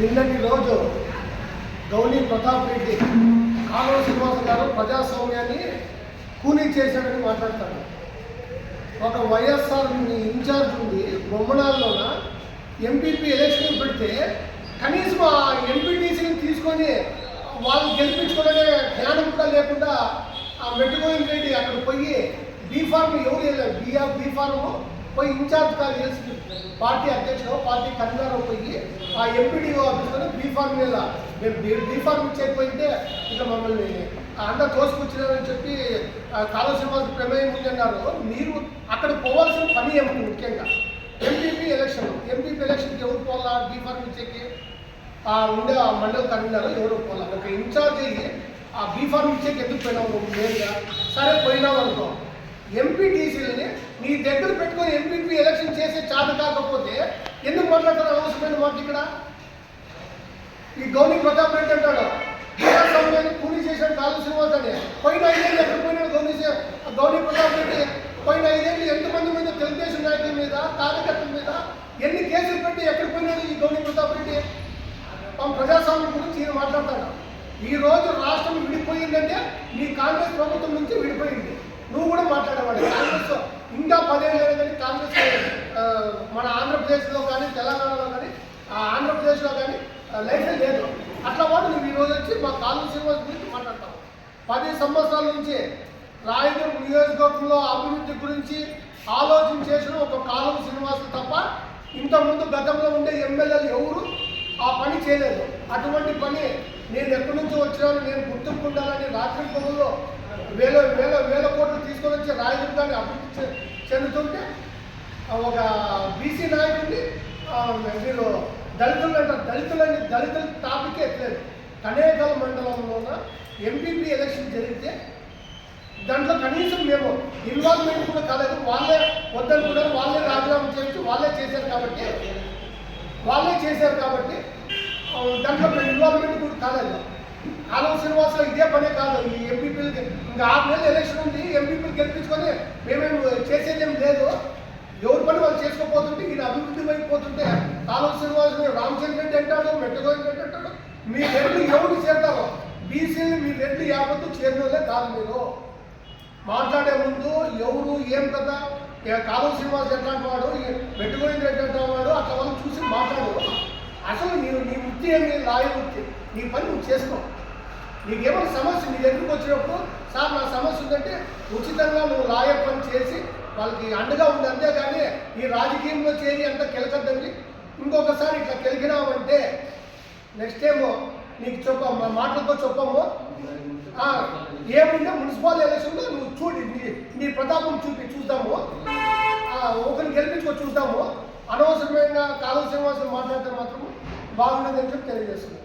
నిన్నటి రోజు గౌనీ ప్రతాప్ రెడ్డి కాలువ శ్రీనివాస గారు ప్రజాస్వామ్యాన్ని కూనీ చేశాడని మాట్లాడతాడు. ఒక వైఎస్ఆర్ ఇన్ఛార్జ్ ఉంది బొమ్మనాల్లోన ఎంపీపీ ఎలక్షన్ పెడితే కనీసం ఆ ఎంపీటీసీని తీసుకొని వాళ్ళు గెలిపించుకునే జ్ఞానం కూడా లేకుండా ఆ మెట్టుగోవింద్ రెడ్డి అక్కడ పోయి బీఫార్మ్ ఎవరు వెళ్ళారు బీఫార్మ్ పోయి ఇన్ఛార్జ్ కాదు తెలిసి పార్టీ అధ్యక్షుడు పార్టీ కన్వీనర్ పోయి ఆ ఎంపీడీఓ ఆఫీసులో బీఫార్మ్ మీద మేము బీఫార్మ్ ఇచ్చేకపోయింటే ఇక మమ్మల్ని అందరూ తోసుకొచ్చినారని చెప్పి కాలువ శ్రీనివాస్ ప్రమేయం ఉంది అన్నారు. మీరు అక్కడ పోవాల్సిన పని ఏమిటి? ముఖ్యంగా ఎంపీపీ ఎలక్షన్కి ఎవరు పోవాలా? బీఫార్మ్ ఇచ్చేకి ఉండే ఆ మండల కన్వీనర్ ఎవరు పోవాలా? ఒక ఇన్ఛార్జ్ అయ్యి ఆ బీఫార్మ్ ఇచ్చేకి ఎందుకు పోయినావు నేరుగా? సరే పోయినావు అనుకో, ఎంపీటీసీలని నీ దగ్గర పెట్టుకొని ఎంపీపీ ఎలక్షన్ చేసే చాలు కాకపోతే ఎందుకు మాట్లాడతారు అనవసరమైన మాట? ఇక్కడ ఈ గౌనీ ప్రతాప్ రెడ్డి అంటాడు ప్రజాస్వామ్యాన్ని కూలీ చేశాడు కాలువ శ్రీనివాస్ అని. పోయిన 5 ఏళ్ళు ఎక్కడ పోయినాడు గౌనీ ప్రతాప్ రెడ్డి? పోయిన 5 ఏళ్ళు ఎంతమంది మీద తెలుగుదేశం నాయకుల మీద కార్యకర్తల మీద ఎన్ని కేసులు పెట్టి ఎక్కడ పోయినాడు ఈ గౌనీ ప్రతాప్ రెడ్డి? ప్రజాస్వామ్యం గురించి ఈయన మాట్లాడతాడు. ఈ రోజు రాష్ట్రం విడిపోయిందంటే నీ కాంగ్రెస్ ప్రభుత్వం నుంచి విడిపోయింది. నువ్వు కూడా మాట్లాడేవాడు. కాంగ్రెస్ ఇంకా 10 ఏళ్ళు కానీ కాంగ్రెస్ మన ఆంధ్రప్రదేశ్లో కానీ తెలంగాణలో కానీ ఆంధ్రప్రదేశ్లో కానీ లైఫే లేదు. అట్లా వాడు నువ్వు ఈరోజు వచ్చి మా కాలువ శ్రీనివాస్ గురించి మాట్లాడతావు. 10 సంవత్సరాల నుంచి రాయదుర్గ నియోజకవర్గంలో అభివృద్ధి గురించి ఆలోచన చేసిన ఒక కాలువ శ్రీనివాస్ తప్ప ఇంతకుముందు గతంలో ఉండే ఎమ్మెల్యేలు ఎవరు ఆ పని చేయలేదు. అటువంటి పని నేను ఎక్కడి నుంచో వచ్చినాను, నేను గుర్తుకుంటానని రాత్రి పనుల్లో వేల కోట్లు తీసుకొని వచ్చి రాయదుర్గాన్ని అభివృద్ధి చెందుతుంటే ఒక బీసీ నాయకుడిని మీరు దళితులు అంటారు. దళితుల టాపిక్ ఎత్తలేదు. కనేకల్ మండలంలోన ఎంపీపీ ఎలక్షన్ జరిగితే దాంట్లో కనీసం మేము ఇన్వాల్వ్మెంట్ కూడా కాలేదు. వాళ్ళే వద్దనుకున్నారు, వాళ్ళే రాజీనామా చేయించి వాళ్ళే చేశారు కాబట్టి దాంట్లో మేము ఇన్వాల్వ్మెంట్ కూడా కాలేదు. కాలువ శ్రీనివాసరావు ఇదే పనే కాదు. ఈ ఎంపీపీలకి ఇంకా 6 నెలలు ఎలక్షన్ ఉంది. ఎంపీపీలు గెలిపించుకొని మేమేమి చేసేదేం లేదు. ఎవరి పని వాళ్ళు చేసుకోపోతుంటే ఈయన అభివృద్ధి అయిపోతుంటే కాలువ శ్రీనివాసరావు రామచంద్ర రెడ్డి అంటాడు, మెట్టగోవింద్ రెడ్డి అంటాడు. మీ రెడ్లు ఎవరు చేరుతారో బీసీలు మీ రెడ్లు యావత్తు చేరినోళ్ళే కాదు. మీరు మాట్లాడే ముందు ఎవరు ఏం కదా కాలువ శ్రీనివాస్ ఎట్లాంటి వాడు, మెట్టగోవింద్ రెడ్డి అంటే వాడు అట్లా వాళ్ళు చూసి మాట్లాడు. అసలు నీ వృత్తి ఏమి? లాయర్ వృత్తి. నీ పని నువ్వు చేసుకో. నీకేమైనా సమస్య నీ దగ్గరికి వచ్చినప్పుడు సార్ నా సమస్య ఉందంటే ఉచితంగా నువ్వు లాయర్ పని చేసి వాళ్ళకి అండగా ఉంది. అంతేగాని ఈ రాజకీయంలో చేరి అంత కెలకద్దండి. ఇంకొకసారి ఇట్లా కెలికినావంటే నెక్స్ట్ టైం నీకు మా మాటలతో చెప్పము. ఏముంటే మున్సిపల్ ఎలక్షన్లో నువ్వు చూడి నీ ప్రతాపం చూద్దాము. ఒకరిని గెలిపించుకొని చూద్దాము. అనవసరమైన కాలువ శ్రీనివాసం మాట్లాడితే మాత్రం బాగుండదని చెప్పి తెలియజేస్తున్నాను.